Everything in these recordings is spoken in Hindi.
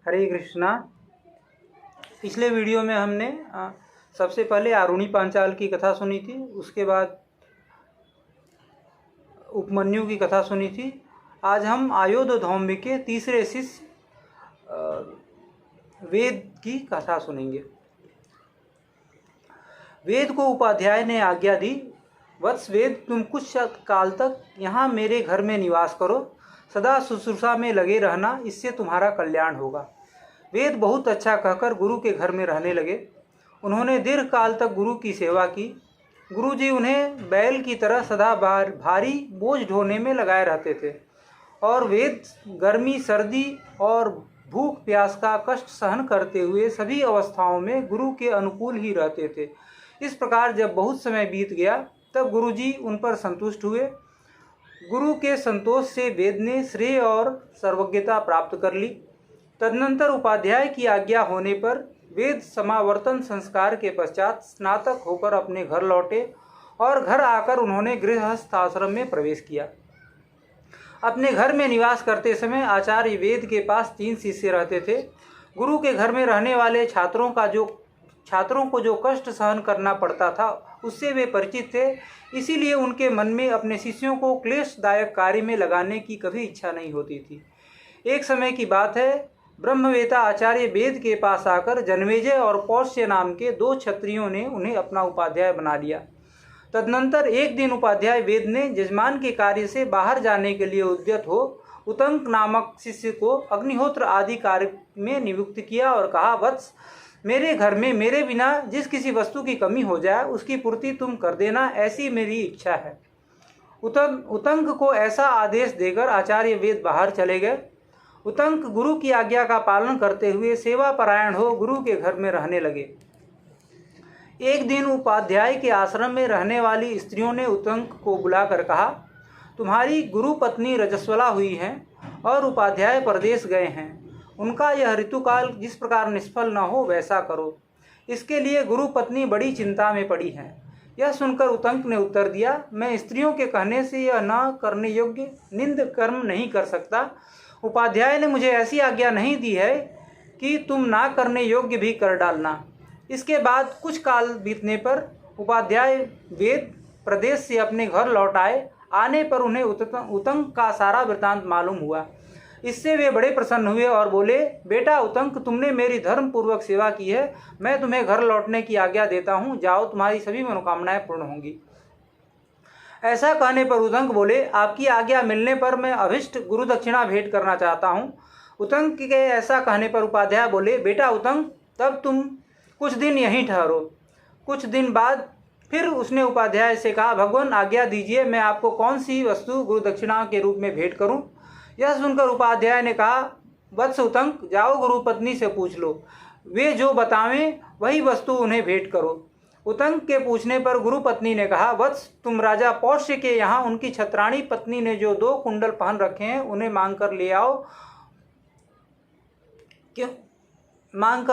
हरे कृष्णा। पिछले वीडियो में हमने सबसे पहले आरुणी पांचाल की कथा सुनी थी, उसके बाद उपमन्यु की कथा सुनी थी। आज हम आयोधधौम्य के तीसरे शिष्य वेद की कथा सुनेंगे। वेद को उपाध्याय ने आज्ञा दी, वत्स वेद, तुम कुछ काल तक यहाँ मेरे घर में निवास करो, सदा शुश्रूषा में लगे रहना, इससे तुम्हारा कल्याण होगा। वेद बहुत अच्छा कहकर गुरु के घर में रहने लगे। उन्होंने दीर्घ काल तक गुरु की सेवा की। गुरु जी उन्हें बैल की तरह सदा भारी बोझ ढोने में लगाए रहते थे और वेद गर्मी, सर्दी और भूख प्यास का कष्ट सहन करते हुए सभी अवस्थाओं में गुरु के अनुकूल ही रहते थे। इस प्रकार जब बहुत समय बीत गया तब गुरु जी उन पर संतुष्ट हुए। गुरु के संतोष से वेद ने श्रेय और सर्वज्ञता प्राप्त कर ली। तदनंतर उपाध्याय की आज्ञा होने पर वेद समावर्तन संस्कार के पश्चात स्नातक होकर अपने घर लौटे और घर आकर उन्होंने गृहस्थ आश्रम में प्रवेश किया। अपने घर में निवास करते समय आचार्य वेद के पास 3 शिष्य रहते थे। गुरु के घर में रहने वाले छात्रों को जो कष्ट सहन करना पड़ता था उससे वे परिचित थे, इसीलिए उनके मन में अपने शिष्यों को क्लेशदायक कार्य में लगाने की कभी इच्छा नहीं होती थी। एक समय की बात है, ब्रह्मवेता आचार्य वेद के पास आकर जन्मेजय और पौष्य नाम के 2 क्षत्रियों ने उन्हें अपना उपाध्याय बना लिया। तदनंतर एक दिन उपाध्याय वेद ने जजमान के कार्य से बाहर जाने के लिए उद्यत हो उतंक नामक शिष्य को अग्निहोत्र आदि कार्य में नियुक्त किया और कहा, वत्स, मेरे घर में मेरे बिना जिस किसी वस्तु की कमी हो जाए उसकी पूर्ति तुम कर देना, ऐसी मेरी इच्छा है। उतंक को ऐसा आदेश देकर आचार्य वेद बाहर चले गए। उतंक गुरु की आज्ञा का पालन करते हुए सेवा परायण हो गुरु के घर में रहने लगे। एक दिन उपाध्याय के आश्रम में रहने वाली स्त्रियों ने उतंक को बुलाकर कहा, तुम्हारी गुरु पत्नी रजस्वला हुई हैं और उपाध्याय परदेश गए हैं। उनका यह ऋतुकाल जिस प्रकार निष्फल न हो वैसा करो। इसके लिए गुरु पत्नी बड़ी चिंता में पड़ी है। यह सुनकर उतंक ने उत्तर दिया, मैं स्त्रियों के कहने से यह न करने योग्य निंद कर्म नहीं कर सकता। उपाध्याय ने मुझे ऐसी आज्ञा नहीं दी है कि तुम ना करने योग्य भी कर डालना। इसके बाद कुछ काल बीतने पर उपाध्याय वेद प्रदेश से अपने घर लौट आए। आने पर उन्हें उतंक का सारा वृत्तांत मालूम हुआ। इससे वे बड़े प्रसन्न हुए और बोले, बेटा उतंक, तुमने मेरी धर्म पूर्वक सेवा की है, मैं तुम्हें घर लौटने की आज्ञा देता हूँ, जाओ, तुम्हारी सभी मनोकामनाएं पूर्ण होंगी। ऐसा कहने पर उतंक बोले, आपकी आज्ञा मिलने पर मैं अभिष्ट गुरु दक्षिणा भेंट करना चाहता हूँ। उतंक के ऐसा कहने पर उपाध्याय बोले, बेटा उतंक, तब तुम कुछ दिन यहीं ठहरो। कुछ दिन बाद फिर उसने उपाध्याय से कहा, भगवान आज्ञा दीजिए, मैं आपको कौन सी वस्तु गुरु दक्षिणा के रूप में भेंट करूं? यह सुनकर उपाध्याय ने कहा, वत्स उतंक, जाओ गुरु पत्नी से पूछ लो, वे जो बतावें वही वस्तु उन्हें भेंट करो। उतंक के पूछने पर गुरु पत्नी ने कहा, वत्स, तुम राजा पौष्य के यहाँ उनकी छत्राणी पत्नी ने जो 2 कुंडल पहन रखे हैं उन्हें मांग कर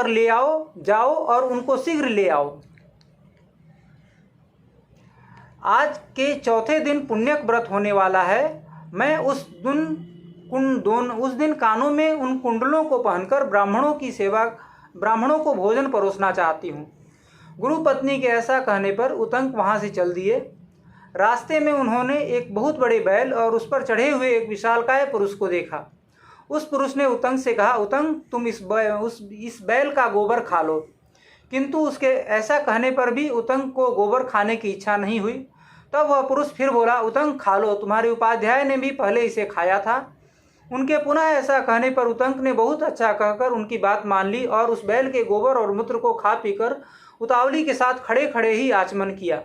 ले आओ, जाओ और उनको शीघ्र ले आओ। आज के चौथे दिन पुण्यक व्रत होने वाला है। मैं उस दिन कानों में उन कुंडलों को पहनकर ब्राह्मणों को भोजन परोसना चाहती हूँ। गुरु पत्नी के ऐसा कहने पर उतंक वहाँ से चल दिए। रास्ते में उन्होंने एक बहुत बड़े बैल और उस पर चढ़े हुए एक विशालकाय पुरुष को देखा। उस पुरुष ने उतंक से कहा, उतंक, तुम इस बैल का गोबर खा लो। किंतु उसके ऐसा कहने पर भी उतंक को गोबर खाने की इच्छा नहीं हुई। तब वह पुरुष फिर बोला, उतंक, खा लो, तुम्हारे उपाध्याय ने भी पहले इसे खाया था। उनके पुनः ऐसा कहने पर उतंक ने बहुत अच्छा कहकर उनकी बात मान ली और उस बैल के गोबर और मूत्र को खा पीकर उतावली के साथ खड़े खड़े ही आचमन किया।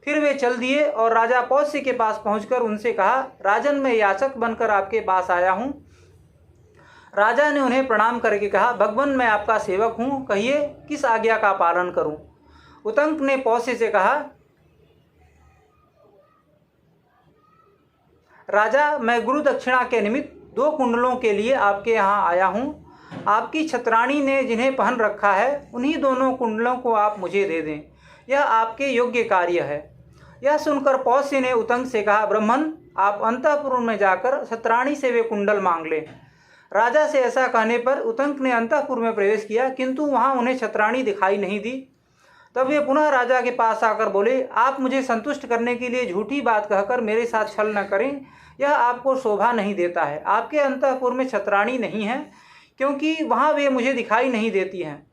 फिर वे चल दिए और राजा पौष्य के पास पहुंचकर उनसे कहा, राजन, मैं याचक बनकर आपके पास आया हूँ। राजा ने उन्हें प्रणाम करके कहा, भगवान, मैं आपका सेवक हूँ, कहिए किस आज्ञा का पालन करूँ? उतंक ने पौष्य से कहा, राजा, मैं गुरु दक्षिणा के निमित्त 2 कुंडलों के लिए आपके यहाँ आया हूँ। आपकी छत्राणी ने जिन्हें पहन रखा है उन्हीं दोनों कुंडलों को आप मुझे दे दें, यह आपके योग्य कार्य है। यह सुनकर पौष्य ने उतंक से कहा, ब्राह्मण, आप अंतःपुर में जाकर छत्राणी से वे कुंडल मांग लें। राजा से ऐसा कहने पर उतंक ने अंतःपुर में प्रवेश किया, किंतु वहां उन्हें छत्राणी दिखाई नहीं दी। तब वे पुनः राजा के पास आकर बोले, आप मुझे संतुष्ट करने के लिए झूठी बात कहकर मेरे साथ छल न करें, यह आपको शोभा नहीं देता है। आपके अंतःपुर में छत्राणी नहीं है, क्योंकि वहां वे मुझे दिखाई नहीं देती हैं।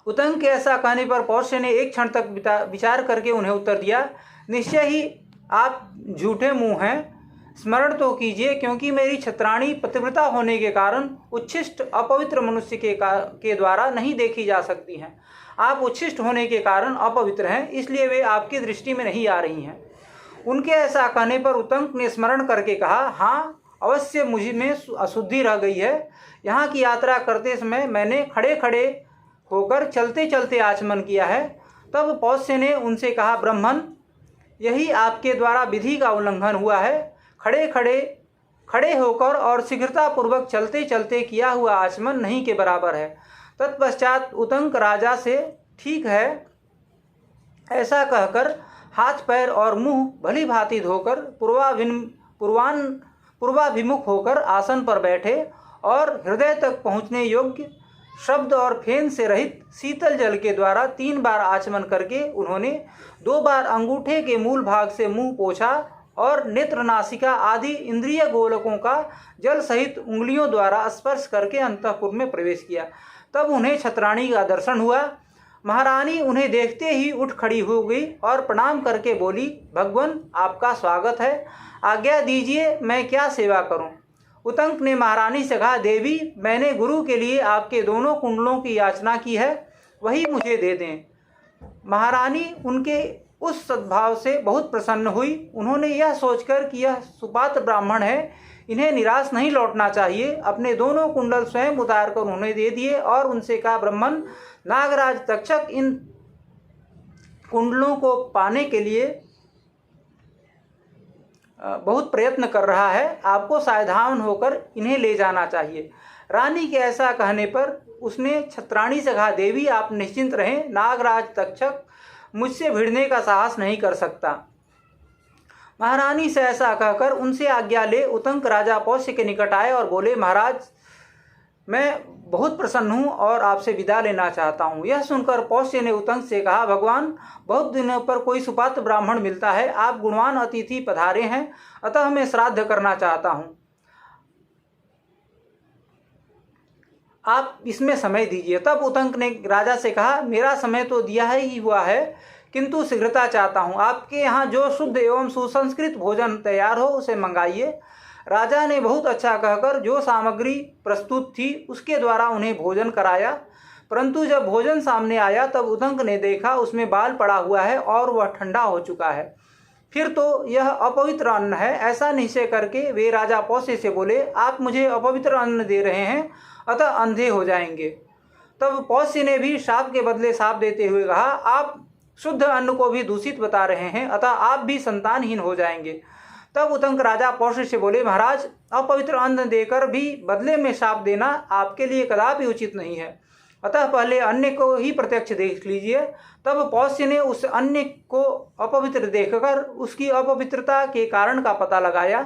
उतंक के ऐसा कहने पर पौष्य ने एक क्षण तक विचार करके उन्हें उत्तर दिया, निश्चय ही आप झूठे मुंह हैं। स्मरण तो कीजिए, क्योंकि मेरी छत्राणी पतिव्रता होने के कारण उच्छिष्ट अपवित्र मनुष्य के द्वारा नहीं देखी जा सकती हैं। आप उच्छिष्ट होने के कारण अपवित्र हैं, इसलिए वे आपकी दृष्टि में नहीं आ रही हैं। उनके ऐसा कहने पर उतंक ने स्मरण करके कहा, हाँ अवश्य मुझ में अशुद्धि रह गई है। यहाँ की यात्रा करते समय मैंने खड़े खड़े होकर चलते चलते आचमन किया है। तब पौष्य ने उनसे कहा, ब्राह्मण, यही आपके द्वारा विधि का उल्लंघन हुआ है। खड़े होकर और शीघ्रतापूर्वक चलते चलते किया हुआ आचमन नहीं के बराबर है। तत्पश्चात उतंक राजा से, ठीक है, ऐसा कहकर हाथ पैर और मुंह भली भांति धोकर पूर्वाभिमुख होकर आसन पर बैठे और हृदय तक पहुँचने योग्य शब्द और फेन से रहित शीतल जल के द्वारा 3 बार आचमन करके उन्होंने 2 बार अंगूठे के मूल भाग से मुंह पोंछा और नेत्र, नासिका आदि इंद्रिय गोलकों का जल सहित उंगलियों द्वारा स्पर्श करके अंतःपुर में प्रवेश किया। तब उन्हें छत्राणी का दर्शन हुआ। महारानी उन्हें देखते ही उठ खड़ी हो गई और प्रणाम करके बोली, भगवान, आपका स्वागत है, आज्ञा दीजिए, मैं क्या सेवा करूं? उतंक ने महारानी से कहा, देवी, मैंने गुरु के लिए आपके दोनों कुंडलों की याचना की है, वही मुझे दे दें। महारानी उनके उस सद्भाव से बहुत प्रसन्न हुई। उन्होंने यह सोचकर कि यह सुपात्र ब्राह्मण है, इन्हें निराश नहीं लौटना चाहिए, अपने दोनों कुंडल स्वयं उतार कर उन्हें दे दिए और उनसे कहा, ब्राह्मण, नागराज तक्षक इन कुंडलों को पाने के लिए बहुत प्रयत्न कर रहा है, आपको सावधान होकर इन्हें ले जाना चाहिए। रानी के ऐसा कहने पर उसने छत्राणी से कहा, देवी, आप निश्चिंत रहें, नागराज तक्षक मुझसे भिड़ने का साहस नहीं कर सकता। महारानी से ऐसा कहकर उनसे आज्ञा ले उतंक राजा पौष्य के निकट आए और बोले, महाराज, मैं बहुत प्रसन्न हूँ और आपसे विदा लेना चाहता हूँ। यह सुनकर पौष्य ने उतंक से कहा, भगवान, बहुत दिनों पर कोई सुपात्र ब्राह्मण मिलता है, आप गुणवान अतिथि पधारे हैं, अतः मैं श्राद्ध करना चाहता हूँ, आप इसमें समय दीजिए। तब उतंक ने राजा से कहा, मेरा समय तो दिया ही हुआ है, किंतु शीघ्रता चाहता हूँ। आपके यहाँ जो शुद्ध एवं सुसंस्कृत भोजन तैयार हो उसे मंगाइए। राजा ने बहुत अच्छा कहकर जो सामग्री प्रस्तुत थी उसके द्वारा उन्हें भोजन कराया। परंतु जब भोजन सामने आया तब उतंक ने देखा उसमें बाल पड़ा हुआ है और वह ठंडा हो चुका है। फिर तो यह अपवित्र अन्न है, ऐसा निश्चय करके वे राजा पौष्य से बोले, आप मुझे अपवित्र अन्न दे रहे हैं, अतः अंधे हो जाएंगे। तब पौष्य ने भी शाप के बदले शाप देते हुए कहा, आप शुद्ध अन्न को भी दूषित बता रहे हैं, अतः आप भी संतानहीन हो जाएंगे। तब उतंक राजा पौष्य से बोले, महाराज, अपवित्र अन्न देकर भी बदले में शाप देना आपके लिए कदापि उचित नहीं है, अतः पहले अन्न को ही प्रत्यक्ष देख लीजिए। तब पौष्य ने उस अन्न को अपवित्र देखकर उसकी अपवित्रता के कारण का पता लगाया।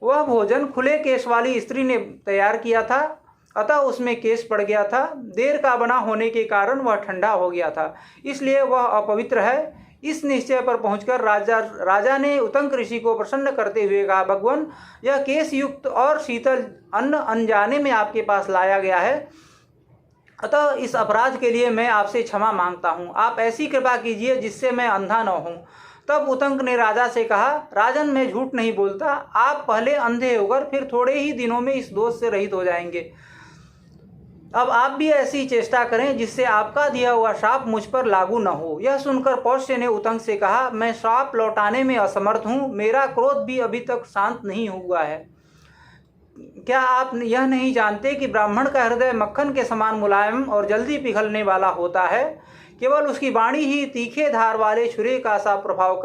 वह भोजन खुले केश वाली स्त्री ने तैयार किया था, अतः उसमें केश पड़ गया था। देर का बना होने के कारण वह ठंडा हो गया था, इसलिए वह अपवित्र है। इस निश्चय पर पहुंचकर राजा ने उतंक ऋषि को प्रसन्न करते हुए कहा, भगवान, यह केश युक्त और शीतल अन्न अनजाने में आपके पास लाया गया है, अतः इस अपराध के लिए मैं आपसे क्षमा मांगता हूँ। आप ऐसी कृपा कीजिए जिससे मैं अंधा न हूँ। तब उतंक ने राजा से कहा, राजन, मैं झूठ नहीं बोलता, आप पहले अंधे होकर फिर थोड़े ही दिनों में इस दोष से रहित हो जाएंगे। अब आप भी ऐसी चेष्टा करें जिससे आपका दिया हुआ श्राप मुझ पर लागू न हो। यह सुनकर पौष्य ने उतंक से कहा, मैं श्राप लौटाने में असमर्थ हूँ, मेरा क्रोध भी अभी तक शांत नहीं हुआ है। क्या आप यह नहीं जानते कि ब्राह्मण का हृदय मक्खन के समान मुलायम और जल्दी पिघलने वाला होता है? केवल उसकी वाणी ही तीखे धार वाले छुरे का सा प्रभाव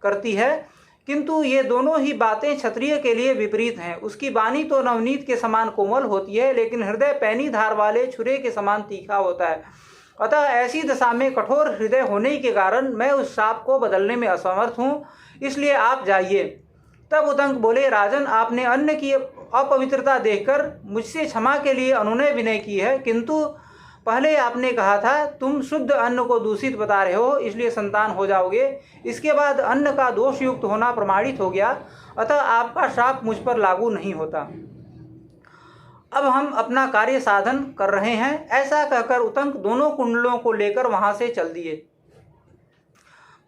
करती है, किंतु ये दोनों ही बातें क्षत्रिय के लिए विपरीत हैं। उसकी वाणी तो नवनीत के समान कोमल होती है, लेकिन हृदय पैनी धार वाले छुरे के समान तीखा होता है। अतः ऐसी दशा में कठोर हृदय होने के कारण मैं उस शाप को बदलने में असमर्थ हूँ, इसलिए आप जाइए। तब उतंक बोले, राजन, आपने अन्न की अपवित्रता देखकर मुझसे क्षमा के लिए अनुनय विनय की है, किंतु पहले आपने कहा था तुम शुद्ध अन्न को दूषित बता रहे हो, इसलिए संतान हो जाओगे। इसके बाद अन्न का दोषयुक्त होना प्रमाणित हो गया, अतः आपका श्राप मुझ पर लागू नहीं होता। अब हम अपना कार्य साधन कर रहे हैं। ऐसा कहकर उतंक दोनों कुंडलों को लेकर वहां से चल दिए।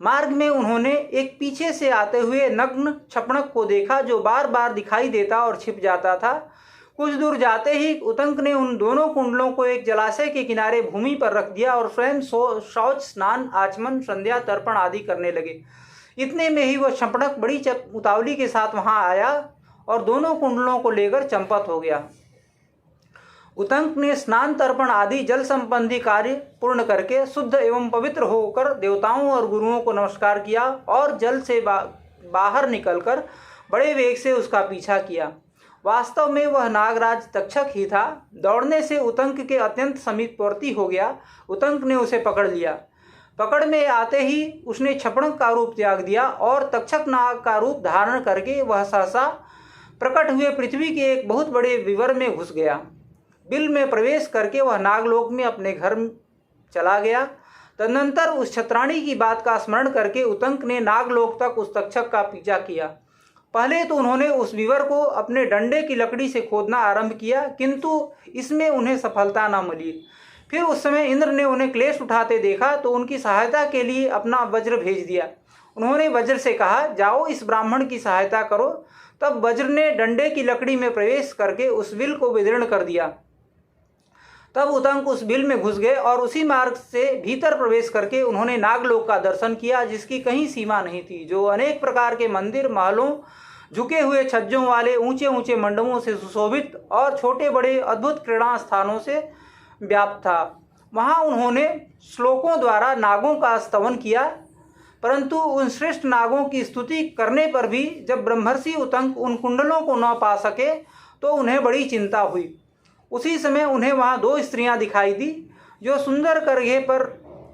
मार्ग में उन्होंने एक पीछे से आते हुए नग्न छपणक को देखा, जो बार बार दिखाई देता और छिप जाता था। कुछ दूर जाते ही उतंक ने उन दोनों कुंडलों को एक जलाशय के किनारे भूमि पर रख दिया और स्वयं शौच, स्नान, आचमन, संध्या, तर्पण आदि करने लगे। इतने में ही वह छपणक बड़ी उतावली के साथ वहां आया और दोनों कुंडलों को लेकर चंपत हो गया। उतंक ने स्नान, तर्पण आदि जल संबंधी कार्य पूर्ण करके शुद्ध एवं पवित्र होकर देवताओं और गुरुओं को नमस्कार किया और जल से बाहर निकलकर बड़े वेग से उसका पीछा किया। वास्तव में वह नागराज तक्षक ही था। दौड़ने से उतंक के अत्यंत समीपवर्ती हो गया। उतंक ने उसे पकड़ लिया। पकड़ में आते ही उसने छपणक का रूप त्याग दिया और तक्षक नाग का रूप धारण करके वह सहसा प्रकट हुए पृथ्वी के एक बहुत बड़े विवर में घुस गया। बिल में प्रवेश करके वह नागलोक में अपने घर चला गया। तदनंतर उस छत्राणी की बात का स्मरण करके उतंक ने नागलोक तक उस तक्षक का पीछा किया। पहले तो उन्होंने उस विवर को अपने डंडे की लकड़ी से खोदना आरंभ किया, किंतु इसमें उन्हें सफलता न मिली। फिर उस समय इंद्र ने उन्हें क्लेश उठाते देखा तो उनकी सहायता के लिए अपना वज्र भेज दिया। उन्होंने वज्र से कहा, जाओ इस ब्राह्मण की सहायता करो। तब वज्र ने डंडे की लकड़ी में प्रवेश करके उस बिल को विदीर्ण कर दिया। तब उतंक उस बिल में घुस गए और उसी मार्ग से भीतर प्रवेश करके उन्होंने नागलोक का दर्शन किया, जिसकी कहीं सीमा नहीं थी, जो अनेक प्रकार के मंदिर, महलों, झुके हुए छज्जों वाले ऊंचे ऊंचे मंडपों से सुशोभित और छोटे बड़े अद्भुत क्रीड़ा स्थानों से व्याप्त था। वहां उन्होंने श्लोकों द्वारा नागों का स्तवन किया, परंतु उन श्रेष्ठ नागों की स्तुति करने पर भी जब ब्रह्मर्षि उतंक उन कुंडलों को न पा सके तो उन्हें बड़ी चिंता हुई। उसी समय उन्हें वहां दो स्त्रियां दिखाई दी, जो सुंदर करघे पर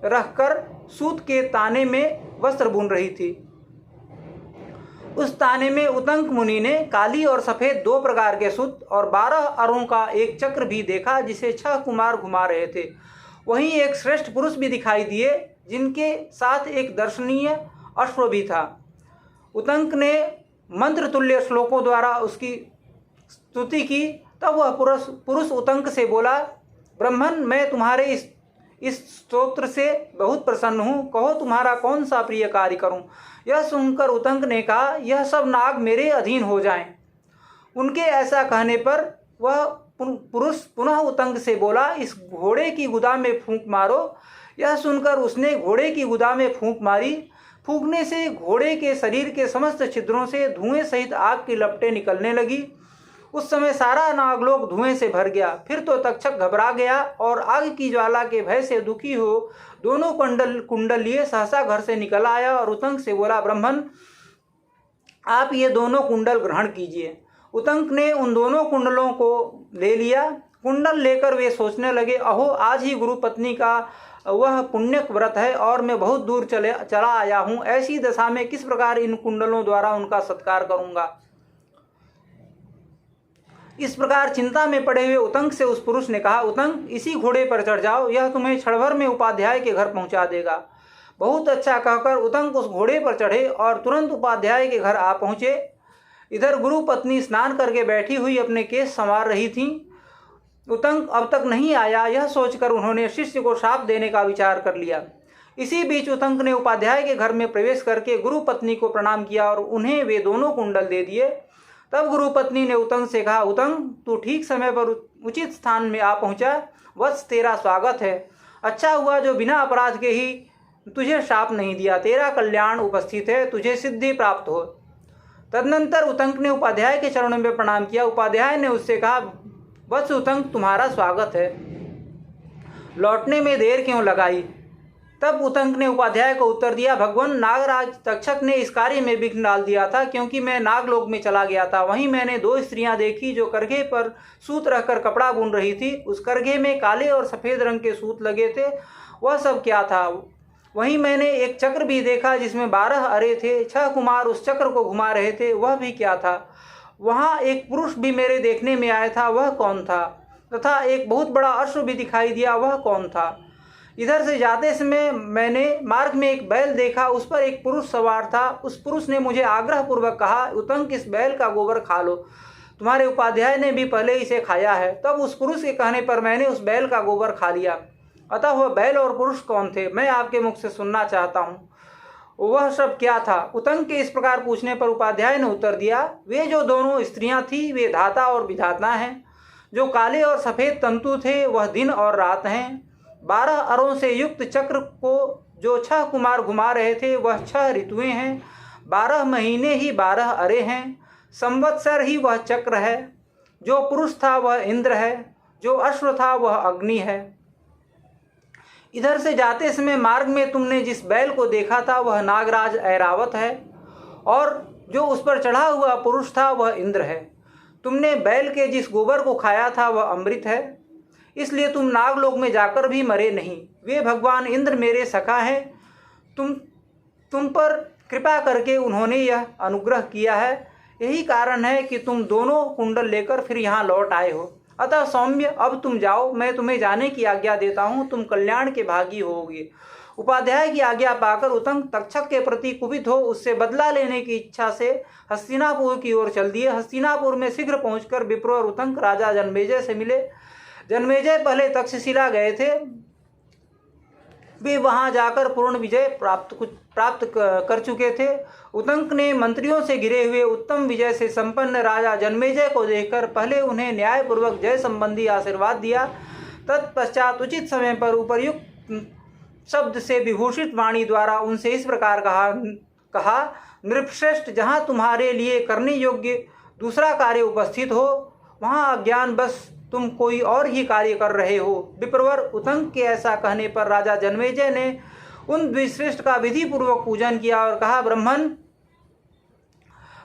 रखकर सूत के ताने में वस्त्र बुन रही थी। उस ताने में उतंक मुनि ने काली और सफेद दो प्रकार के सूत और 12 अरों का एक चक्र भी देखा, जिसे 6 कुमार घुमा रहे थे। वहीं एक श्रेष्ठ पुरुष भी दिखाई दिए, जिनके साथ एक दर्शनीय अश्व भी था। उतंक ने मंत्र तुल्य श्लोकों द्वारा उसकी स्तुति की। तब वह पुरुष उतंक से बोला, ब्रह्मन, मैं तुम्हारे इस स्तोत्र से बहुत प्रसन्न हूँ। कहो तुम्हारा कौन सा प्रिय कार्य करूँ। यह सुनकर उतंक ने कहा, यह सब नाग मेरे अधीन हो जाएं। उनके ऐसा कहने पर वह पुरुष पुनः उतंक से बोला, इस घोड़े की गुदा में फूंक मारो। यह सुनकर उसने घोड़े की गुदा में फूंक मारी। फूंकने से घोड़े के शरीर के समस्त छिद्रों से धुएं सहित आग की लपटें निकलने लगी। उस समय सारा नागलोक धुएं से भर गया। फिर तो तक्षक घबरा गया और आग की ज्वाला के भय से दुखी हो दोनों कुंडल लिए सहसा घर से निकल आया और उतंक से बोला, ब्रह्मन, आप ये दोनों कुंडल ग्रहण कीजिए। उतंक ने उन दोनों कुंडलों को ले लिया। कुंडल लेकर वे सोचने लगे, अहो, आज ही गुरु पत्नी का वह पुण्यक व्रत है और मैं बहुत दूर चला आया हूँ। ऐसी दशा में किस प्रकार इन कुंडलों द्वारा उनका सत्कार करूँगा। इस प्रकार चिंता में पड़े हुए उतंक से उस पुरुष ने कहा, उतंक, इसी घोड़े पर चढ़ जाओ, यह तुम्हें क्षण भर में उपाध्याय के घर पहुंचा देगा। बहुत अच्छा कहकर उतंक उस घोड़े पर चढ़े और तुरंत उपाध्याय के घर आ पहुंचे। इधर गुरु पत्नी स्नान करके बैठी हुई अपने केश संवार रही थीं। उतंक अब तक नहीं आया, यह सोचकर उन्होंने शिष्य को शाप देने का विचार कर लिया। इसी बीच उतंक ने उपाध्याय के घर में प्रवेश करके गुरु पत्नी को प्रणाम किया और उन्हें वे दोनों कुंडल दे दिए। तब गुरु पत्नी ने उतंक से कहा, उतंक, तू ठीक समय पर उचित स्थान में आ पहुंचा। वत्स, तेरा स्वागत है। अच्छा हुआ जो बिना अपराध के ही तुझे शाप नहीं दिया। तेरा कल्याण उपस्थित है, तुझे सिद्धि प्राप्त हो। तदनंतर उतंक ने उपाध्याय के चरणों में प्रणाम किया। उपाध्याय ने उससे कहा, वत्स उतंक, तुम्हारा स्वागत है। लौटने में देर क्यों लगाई। तब उतंक ने उपाध्याय को उत्तर दिया, भगवान, नागराज तक्षक ने इस कार्य में विघ्न डाल दिया था, क्योंकि मैं नागलोक में चला गया था। वहीं मैंने दो स्त्रियां देखी जो करघे पर सूत रखकर कपड़ा बुन रही थी। उस करघे में काले और सफ़ेद रंग के सूत लगे थे। वह सब क्या था। वहीं मैंने एक चक्र भी देखा जिसमें 12 अरे थे। 6 कुमार उस चक्र को घुमा रहे थे। वह भी क्या था। वहाँ एक पुरुष भी मेरे देखने में आया था, वह कौन था? तथा एक बहुत बड़ा अश्व भी दिखाई दिया, वह कौन था? इधर से जाते समय मैंने मार्ग में एक बैल देखा, उस पर एक पुरुष सवार था। उस पुरुष ने मुझे आग्रहपूर्वक कहा, उतंक इस बैल का गोबर खा लो, तुम्हारे उपाध्याय ने भी पहले इसे खाया है। तब उस पुरुष के कहने पर मैंने उस बैल का गोबर खा लिया। अतः वह बैल और पुरुष कौन थे, मैं आपके मुख से सुनना चाहता हूँ। वह सब क्या था? उतंक के इस प्रकार पूछने पर उपाध्याय ने उत्तर दिया, वे जो दोनों स्त्रियां थीं वे धाता और विधाता हैं। जो काले और सफ़ेद तंतु थे वह दिन और रात हैं। 12 अरों से युक्त चक्र को जो 6 कुमार घुमा रहे थे वह 6 ऋतुएं हैं। 12 महीने ही 12 अरे हैं। संवत्सर ही वह चक्र है। जो पुरुष था वह इंद्र है, जो अश्व था वह अग्नि है। इधर से जाते समय मार्ग में तुमने जिस बैल को देखा था वह नागराज ऐरावत है, और जो उस पर चढ़ा हुआ पुरुष था वह इंद्र है। तुमने बैल के जिस गोबर को खाया था वह अमृत है, इसलिए तुम नागलोक में जाकर भी मरे नहीं। वे भगवान इंद्र मेरे सखा हैं। तुम पर कृपा करके उन्होंने यह अनुग्रह किया है। यही कारण है कि तुम दोनों कुंडल लेकर फिर यहाँ लौट आए हो। अतः सौम्य, अब तुम जाओ, मैं तुम्हें जाने की आज्ञा देता हूँ, तुम कल्याण के भागी होगे। उपाध्याय की आज्ञा पाकर उतंक तक्षक के प्रति कुपित हो उससे बदला लेने की इच्छा से हस्तिनापुर की ओर चल दिए। हस्तिनापुर में शीघ्र पहुंचकर विप्र और उतंक राजा जन्मेजय से मिले। जन्मेजय पहले तक्षशिला गए थे। वे वहां जाकर पूर्ण विजय प्राप्त कर चुके थे। उतंक ने मंत्रियों से घिरे हुए उत्तम विजय से संपन्न राजा जन्मेजय को देखकर पहले उन्हें न्यायपूर्वक जय संबंधी आशीर्वाद दिया। तत्पश्चात उचित समय पर उपर्युक्त शब्द से विभूषित वाणी द्वारा उनसे इस प्रकार कहा, नृपश्रेष्ठ, जहाँ तुम्हारे लिए करने योग्य दूसरा कार्य उपस्थित हो वहाँ अज्ञान बस तुम कोई और ही कार्य कर रहे हो। विप्रवर उतंक के ऐसा कहने पर राजा जन्मेजय ने उन द्विश्रेष्ठ का विधि पूर्वक पूजन किया और कहा, ब्राह्मण,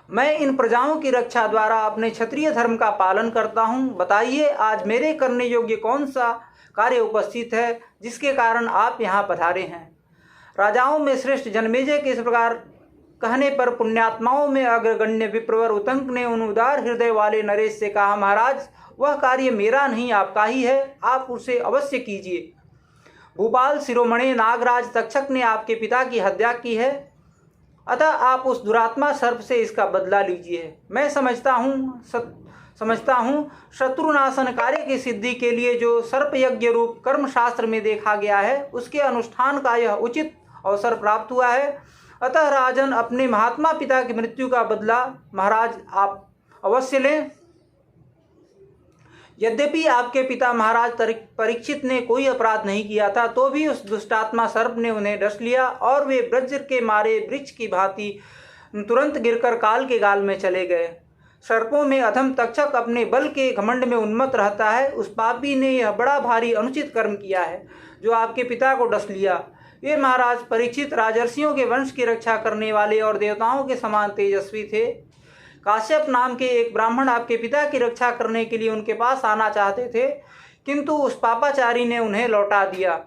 मैं इन प्रजाओं की रक्षा द्वारा अपने क्षत्रिय धर्म का पालन करता हूँ। बताइए, आज मेरे करने योग्य कौन सा कार्य उपस्थित है जिसके कारण आप यहाँ पधारे हैं? राजाओं में श्रेष्ठ जन्मेजय के इस प्रकार कहने पर पुण्यात्माओं में अग्रगण्य विप्रवर उतंक ने उन उदार हृदय वाले नरेश से कहा, महाराज, वह कार्य मेरा नहीं आपका ही है, आप उसे अवश्य कीजिए। भूपाल शिरोमणि नागराज तक्षक ने आपके पिता की हत्या की है, अतः आप उस दुरात्मा सर्प से इसका बदला लीजिए। मैं समझता हूँ शत्रुनाशन कार्य की सिद्धि के लिए जो सर्प यज्ञ रूप कर्म शास्त्र में देखा गया है उसके अनुष्ठान का यह उचित अवसर प्राप्त हुआ है। अतः राजन, अपने महात्मा पिता की मृत्यु का बदला महाराज आप अवश्य लें। यद्यपि आपके पिता महाराज परीक्षित ने कोई अपराध नहीं किया था, तो भी उस दुष्टात्मा सर्प ने उन्हें डस लिया और वे वज्र के मारे वृक्ष की भांति तुरंत गिरकर काल के गाल में चले गए। सर्पों में अधम तक्षक अपने बल के घमंड में उन्मत्त रहता है। उस पापी ने यह बड़ा भारी अनुचित कर्म किया है जो आपके पिता को डस लिया। वे महाराज परीक्षित राजर्षियों के वंश की रक्षा करने वाले और देवताओं के समान तेजस्वी थे। काश्यप नाम के एक ब्राह्मण आपके पिता की रक्षा करने के लिए उनके पास आना चाहते थे, किंतु उस पापाचारी ने उन्हें लौटा दिया।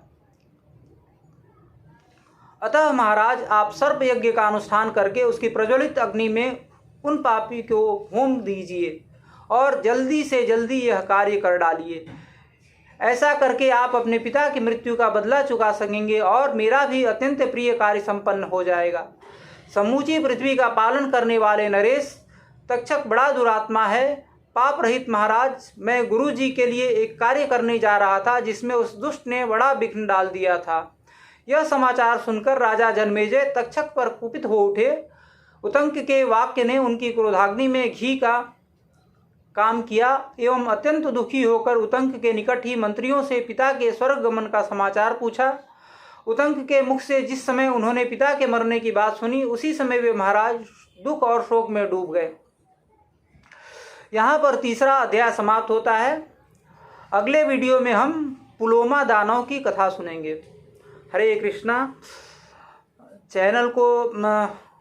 अतः महाराज, आप सर्प यज्ञ का अनुष्ठान करके उसकी प्रज्वलित अग्नि में उन पापी को होम दीजिए और जल्दी से जल्दी यह कार्य कर डालिए। ऐसा करके आप अपने पिता की मृत्यु का बदला चुका सकेंगे और मेरा भी अत्यंत प्रिय कार्य संपन्न हो जाएगा। समूची पृथ्वी का पालन करने वाले नरेश, तक्षक बड़ा दुरात्मा है। पाप रहित महाराज, मैं गुरु जी के लिए एक कार्य करने जा रहा था जिसमें उस दुष्ट ने बड़ा विघ्न डाल दिया था। यह समाचार सुनकर राजा जन्मेजय तक्षक पर कुपित हो उठे। उतंक के वाक्य ने उनकी क्रोधाग्नि में घी का काम किया एवं अत्यंत दुखी होकर उतंक के निकट ही मंत्रियों से पिता के स्वर्ग गमन का समाचार पूछा। उतंक के मुख से जिस समय उन्होंने पिता के मरने की बात सुनी, उसी समय वे महाराज दुख और शोक में डूब गए। यहाँ पर तीसरा अध्याय समाप्त होता है। अगले वीडियो में हम पुलोमा दानव की कथा सुनेंगे। हरे कृष्णा। चैनल को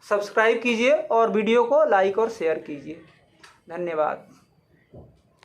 सब्सक्राइब कीजिए और वीडियो को लाइक और शेयर कीजिए। धन्यवाद।